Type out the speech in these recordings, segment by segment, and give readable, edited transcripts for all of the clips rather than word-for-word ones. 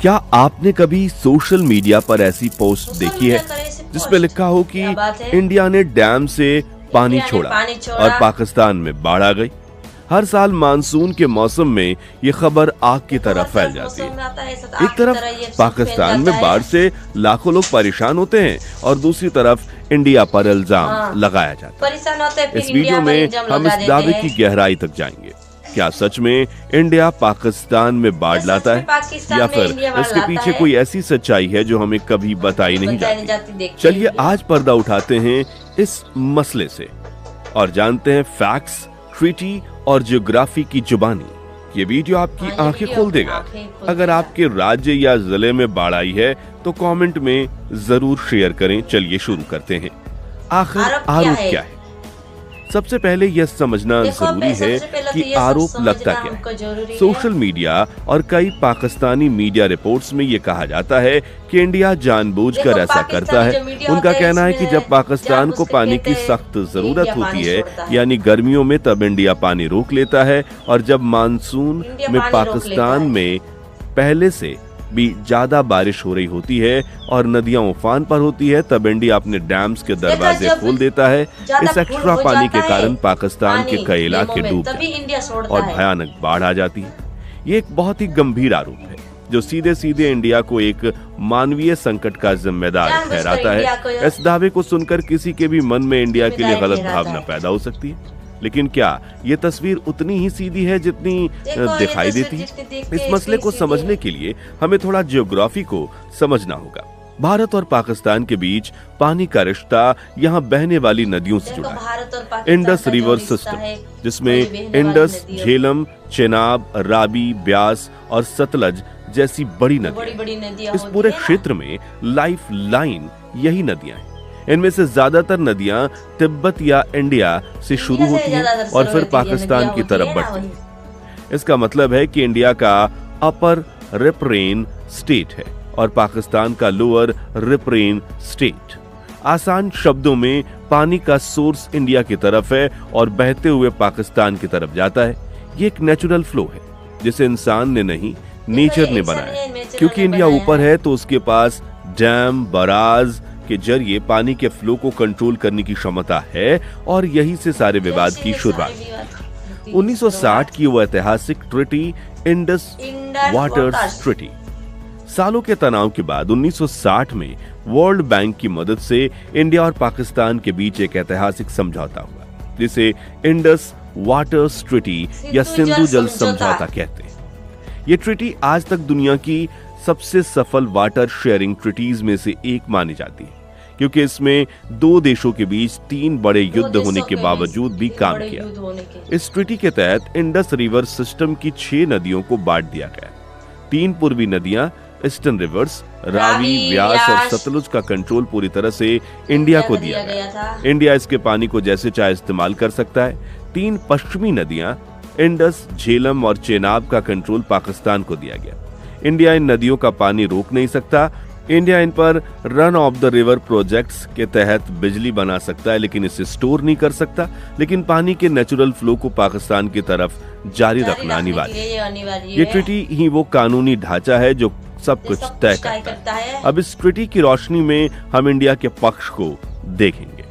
क्या आपने कभी सोशल मीडिया पर ऐसी पोस्ट देखी है जिसमें लिखा हो कि इंडिया ने डैम से पानी छोड़ा और पाकिस्तान में बाढ़ आ गई। हर साल मानसून के मौसम में ये खबर आग की तरह फैल जाती है। एक तरफ पाकिस्तान में बाढ़ से लाखों लोग परेशान होते हैं और दूसरी तरफ इंडिया पर इल्जाम लगाया जाता है। इस वीडियो में हम इस दावे की गहराई तक जाएंगे। क्या सच में इंडिया पाकिस्तान में बाढ़ लाता है या फिर इसके पीछे कोई ऐसी सच्चाई है जो हमें कभी बताई नहीं जाती। चलिए आज पर्दा उठाते हैं इस मसले से और जानते हैं फैक्ट्स, ट्रीटी और ज्योग्राफी की जुबानी। ये वीडियो आपकी आंखें खोल देगा। अगर आपके राज्य या जिले में बाढ़ आई है तो कमेंट में जरूर शेयर करें। चलिए शुरू करते हैं। आखिर आरोप क्या है? सबसे पहले यह समझना जरूरी है कि आरोप लगता क्या है। सोशल मीडिया और कई पाकिस्तानी मीडिया रिपोर्ट्स में यह कहा जाता है कि इंडिया जानबूझकर ऐसा करता है। उनका कहना है कि जब पाकिस्तान को पानी की सख्त जरूरत होती है यानी गर्मियों में, तब इंडिया पानी रोक लेता है और जब मानसून में पाकिस्तान में पहले से भी ज्यादा बारिश हो रही होती है और नदियां उफान पर होती है, तब इंडिया अपने डैम्स के दरवाजे खोल देता है। इस एक्स्ट्रा पानी के कारण पाकिस्तान के कई इलाके डूब जाते हैं और भयानक बाढ़ आ जाती है। ये एक बहुत ही गंभीर आरोप है जो सीधे सीधे इंडिया को एक मानवीय संकट का जिम्मेदार ठहराता है। इस दावे को सुनकर किसी के भी मन में इंडिया के लिए गलत भावना पैदा हो सकती है, लेकिन क्या ये तस्वीर उतनी ही सीधी है जितनी दिखाई देती है? इस मसले को समझने के लिए हमें थोड़ा ज्योग्राफी को समझना होगा। भारत और पाकिस्तान के बीच पानी का रिश्ता यहाँ बहने वाली नदियों से जुड़ा है। इंडस रिवर सिस्टम, जिसमें इंडस, झेलम, चेनाब, रावी, ब्यास और सतलज जैसी बड़ी नदियां। इस पूरे क्षेत्र में लाइफ लाइन यही नदियां हैं। इनमें से ज्यादातर नदियां तिब्बत या इंडिया से शुरू होती हैं और फिर पाकिस्तान की तरफ बढ़ती हैं। इसका मतलब है कि इंडिया का अपर रिपरेन स्टेट है और पाकिस्तान का लोअर रिपरेन स्टेट। आसान शब्दों में पानी का सोर्स इंडिया की तरफ है और बहते हुए पाकिस्तान की तरफ जाता है। ये एक नेचुरल फ्लो है जिसे इंसान ने नहीं, नेचर ने बनाया। क्योंकि इंडिया ऊपर है तो उसके पास डैम, बराज के जरिए पानी के फ्लो को कंट्रोल करने की क्षमता है और यही से सारे विवाद की शुरुआत। 1960 की वो ऐतिहासिक ट्रीटी, इंडस वाटर ट्रीटी। सालों के तनाव के बाद 1960 में वर्ल्ड बैंक की मदद से इंडिया और पाकिस्तान के बीच एक ऐतिहासिक समझौता हुआ जिसे इंडस वाटर ट्रीटी या सिंधु जल समझौता कहते हैं। ये ट्रीटी आज तक दुनिया की सबसे सफल वाटर शेयरिंग ट्रीटीज में से एक मानी जाती है क्योंकि इसमें दो देशों के बीच 3 बड़े युद्ध होने के बावजूद भी काम किया। इस ट्रीटी के तहत इंडस रिवर सिस्टम की 6 नदियों को बांट दिया गया। 3 पूर्वी नदियां ईस्टर्न रिवर्स, रावी, व्यास और सतलुज का कंट्रोल पूरी तरह से इंडिया को दिया गया। इंडिया इसके पानी को जैसे चाहे इस्तेमाल कर सकता है। 3 पश्चिमी नदियां इंडस, झेलम और चेनाब का कंट्रोल पाकिस्तान को दिया गया। इंडिया इन नदियों का पानी रोक नहीं सकता। इंडिया इन पर run of the river projects के तहत बिजली बना सकता है लेकिन इसे स्टोर नहीं कर सकता। लेकिन पानी के नेचुरल फ्लो को पाकिस्तान की तरफ जारी रखना अनिवार्य है। ये ट्रीटी ही वो कानूनी ढांचा है जो सब कुछ तय करता है। अब इस ट्रीटी की रोशनी में हम इंडिया के पक्ष को देखेंगे।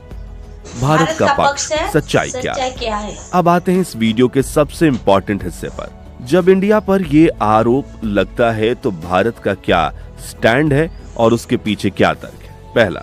भारत का पक्ष, सच्चाई क्या है? अब आते हैं इस वीडियो के सबसे इम्पोर्टेंट हिस्से पर। जब इंडिया पर ये आरोप लगता है तो भारत का क्या स्टैंड है और उसके पीछे क्या तर्क है? पहला,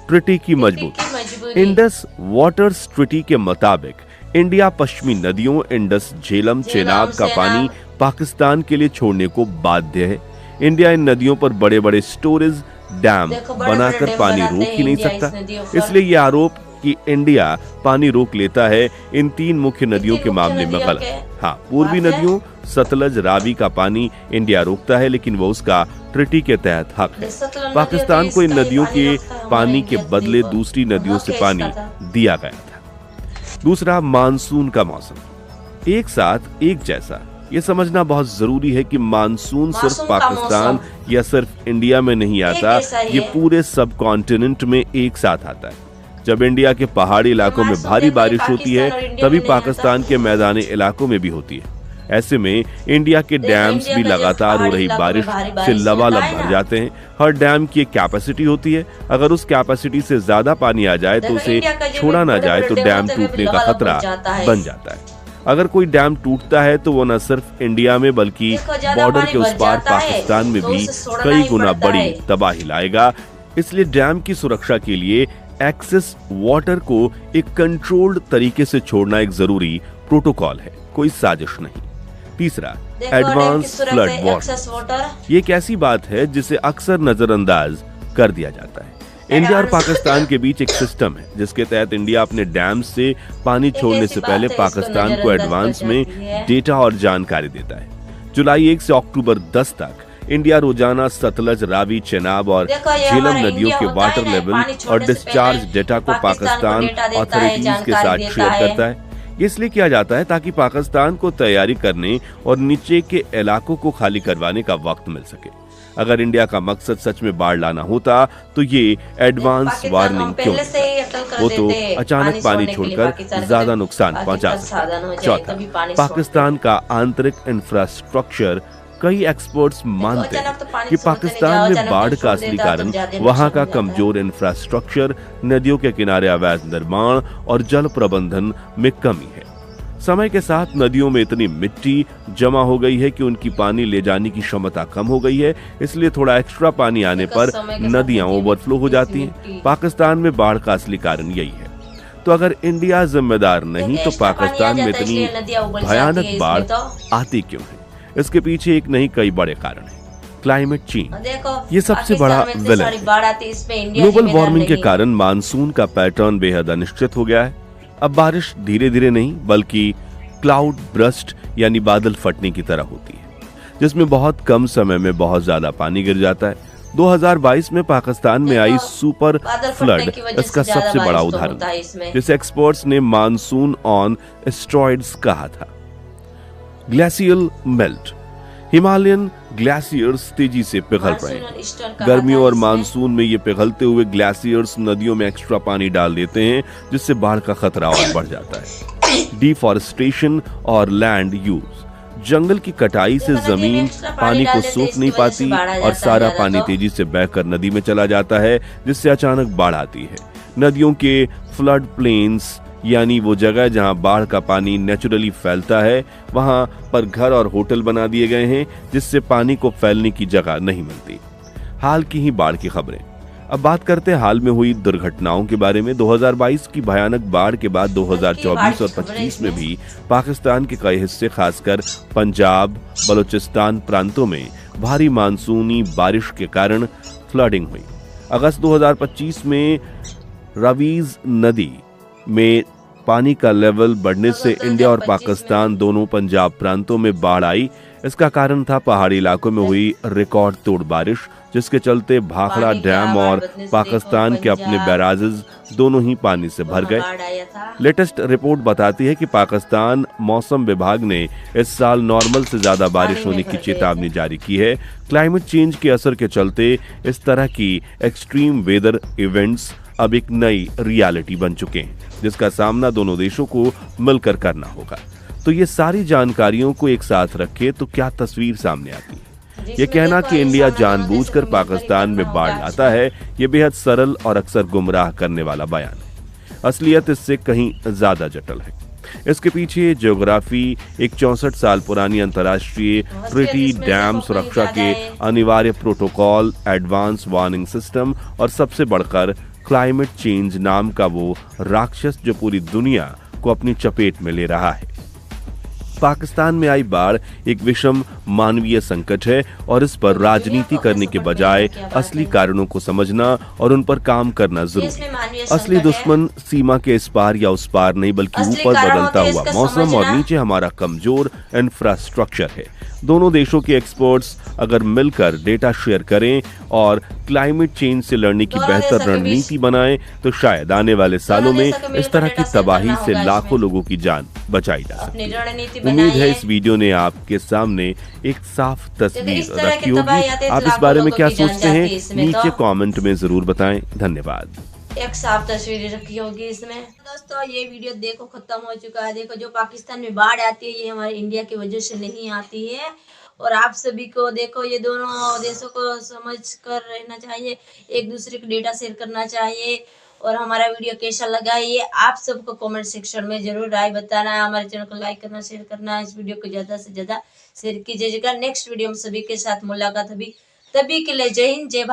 ट्रीटी की मजबूती। इंडस वाटर ट्रीटी के मुताबिक इंडिया पश्चिमी नदियों इंडस, झेलम, चेनाब का पानी पाकिस्तान के लिए छोड़ने को बाध्य है। इंडिया इन नदियों पर बड़े बड़े स्टोरेज डैम बनाकर पानी रोक ही नहीं सकता। इसलिए ये आरोप कि इंडिया पानी रोक लेता है इन 3 मुख्य नदियों के मामले में गलत है। हाँ, पूर्वी नदियों सतलज, रावी का पानी इंडिया रोकता है लेकिन वो उसका ट्रीटी के तहत हक है। पाकिस्तान को इन नदियों के पानी के बदले दूसरी नदियों से पानी दिया गया था। दूसरा, मानसून का मौसम। एक साथ एक जैसा, ये समझना बहुत जरूरी है कि मानसून सिर्फ पाकिस्तान या सिर्फ इंडिया में नहीं आता, ये पूरे सब कॉन्टिनेंट में एक साथ आता है। जब इंडिया के पहाड़ी इलाकों में भारी बारिश होती है तभी पाकिस्तान के मैदानी इलाकों में भी होती है। ऐसे में इंडिया के डैम्स भी लगातार हो रही बारिश से लबालब भर जाते हैं। हर डैम की एक कैपेसिटी होती है, अगर उस कैपेसिटी से ज्यादा पानी आ जाए तो उसे छोड़ा ना जाए तो डैम टूटने का खतरा बन जाता है। अगर कोई डैम टूटता है तो वो न सिर्फ इंडिया में बल्कि बॉर्डर के उस पार पाकिस्तान में भी कई गुना बड़ी तबाही लाएगा। इसलिए डैम की सुरक्षा के लिए एक्सेस वाटर को एक कंट्रोल्ड तरीके से छोड़ना एक जरूरी प्रोटोकॉल है, कोई साजिश नहीं। तीसरा, एडवांस फ्लड वार्निंग। ये एक ऐसी बात है जिसे अक्सर नजरअंदाज कर दिया जाता है। इंडिया और पाकिस्तान के बीच एक सिस्टम है जिसके तहत इंडिया अपने डैम से पानी छोड़ने से पहले पाकिस्तान को एडवांस में डेटा और जानकारी देता है। जुलाई 1 से अक्टूबर 10 तक इंडिया रोजाना सतलज, रावी, चेनाब और झेलम नदियों के वाटर लेवल और डिस्चार्ज डेटा को पाकिस्तान अथॉरिटीज के साथ शेयर करता है। ये इसलिए किया जाता है ताकि पाकिस्तान को तैयारी करने और नीचे के इलाकों को खाली करवाने का वक्त मिल सके। अगर इंडिया का मकसद सच में बाढ़ लाना होता तो ये एडवांस वार्निंग क्यों देता? वो तो अचानक पानी छोड़कर ज्यादा नुकसान पहुंचा सकता। चौथा, पाकिस्तान का आंतरिक इंफ्रास्ट्रक्चर। कई एक्सपर्ट्स मानते हैं कि पाकिस्तान में बाढ़ का असली कारण वहां का कमजोर इंफ्रास्ट्रक्चर, नदियों के किनारे अवैध निर्माण और जल प्रबंधन में कमी है। समय के साथ नदियों में इतनी मिट्टी जमा हो गई है कि उनकी पानी ले जाने की क्षमता कम हो गई है, इसलिए थोड़ा एक्स्ट्रा पानी आने पर नदियां ओवरफ्लो हो जाती हैं। पाकिस्तान में बाढ़ का असली कारण यही है। तो अगर इंडिया जिम्मेदार नहीं तो पाकिस्तान में इतनी भयानक बाढ़ आती क्यों है? इसके पीछे एक नहीं कई बड़े कारण हैं। क्लाइमेट चेंज ये सबसे बड़ा विलन है। ग्लोबल वार्मिंग के कारण मानसून का पैटर्न बेहद अनिश्चित हो गया है। अब बारिश धीरे धीरे नहीं बल्कि क्लाउड बर्स्ट यानी बादल फटने की तरह होती है, जिसमें बहुत कम समय में बहुत ज्यादा पानी गिर जाता है। 2022 में पाकिस्तान में आई सुपर फ्लड इसका सबसे बड़ा उदाहरण, जिसे एक्सपर्ट्स ने मानसून ऑन स्टेरॉइड्स कहा था। Glacial melt. हिमालयन ग्लेशियर्स तेजी से पिघल रहे हैं। गर्मियों और मानसून में ये पिघलते हुए ग्लेशियर्स नदियों में एक्स्ट्रा पानी डाल देते हैं, जिससे बाढ़ का खतरा और बढ़ जाता है। डिफॉरेस्टेशन और लैंड यूज। जंगल की कटाई से जमीन पानी को सोख नहीं पाती और सारा पानी तेजी से बहकर नदी में चला जाता है, जिससे अचानक बाढ़ आती है। नदियों के फ्लड प्लेन्स यानी वो जगह जहां बाढ़ का पानी नेचुरली फैलता है, वहां पर घर और होटल बना दिए गए हैं, जिससे पानी को फैलने की जगह नहीं मिलती। हाल की ही बाढ़ की खबरें। अब बात करते हैं हाल में हुई दुर्घटनाओं के बारे में। 2022 की भयानक बाढ़ के बाद 2024 और 25 में भी पाकिस्तान के कई हिस्से, खासकर पंजाब, बलूचिस्तान प्रांतों में भारी मानसूनी बारिश के कारण फ्लडिंग हुई। अगस्त 2025 में रवीज नदी में पानी का लेवल बढ़ने से इंडिया और पाकिस्तान दोनों पंजाब प्रांतों में बाढ़ आई। इसका कारण था पहाड़ी इलाकों में हुई रिकॉर्ड तोड़ बारिश, जिसके चलते भाखड़ा डैम और पाकिस्तान के अपने बैराजेस दोनों ही पानी से भर गए। लेटेस्ट रिपोर्ट बताती है कि पाकिस्तान मौसम विभाग ने इस साल नॉर्मल से ज्यादा बारिश होने की चेतावनी जारी की है। क्लाइमेट चेंज के असर के चलते इस तरह की एक्सट्रीम वेदर इवेंट्स अब एक नई रियलिटी बन चुके हैं, जिसका सामना दोनों देशों को मिलकर करना होगा। तो ये सारी जानकारियों को एक साथ रखे तो क्या तस्वीर सामने आती है? ये कहना कि इंडिया जानबूझकर पाकिस्तान में बाढ़ लाता है, ये बेहद सरल और अक्सर गुमराह करने वाला बयान है। असलियत इससे कहीं ज्यादा जटिल है। इसके पीछे ज्योग्राफी, एक 64 साल पुरानी अंतर्राष्ट्रीय ट्रीटी, डैम सुरक्षा के अनिवार्य प्रोटोकॉल, एडवांस वार्निंग सिस्टम और सबसे बढ़कर क्लाइमेट चेंज नाम का वो राक्षस जो पूरी दुनिया को अपनी चपेट में ले रहा है। पाकिस्तान में आई बाढ़ एक विषम मानवीय संकट है और इस पर राजनीति करने के बजाय असली कारणों को समझना और उन पर काम करना जरूरी है। असली दुश्मन सीमा के इस पार या उस पार नहीं बल्कि ऊपर बदलता हुआ मौसम और नीचे हमारा कमजोर इंफ्रास्ट्रक्चर है। दोनों देशों के एक्सपर्ट्स अगर मिलकर डेटा शेयर करें और क्लाइमेट चेंज से लड़ने की बेहतर रणनीति बनाएं तो शायद आने वाले सालों में इस तरह की तबाही से लाखों लोगों की जान बचाई जा सकती है। उम्मीद है इस वीडियो ने आपके सामने एक साफ तस्वीर रखी होगी। आप इस बारे में क्या सोचते हैं नीचे कमेंट में जरूर बताएं। धन्यवाद। एक साफ तस्वीर रखी होगी इसमें। दोस्तों ये वीडियो देखो खत्म हो चुका है। देखो जो पाकिस्तान में बाढ़ आती है ये हमारे इंडिया की वजह से नहीं आती है। और आप सभी को देखो ये दोनों देशों को समझ कर रहना चाहिए, एक दूसरे को डेटा शेयर करना चाहिए। और हमारा वीडियो कैसा लगा ये आप सबको कमेंट सेक्शन में जरूर राय बताना है। हमारे चैनल को लाइक करना, शेयर करना, इस वीडियो को ज्यादा से ज्यादा शेयर कीजिएगा। नेक्स्ट वीडियो में सभी के साथ मुलाकात होगी, तभी के लिए जय हिंद जय भारत।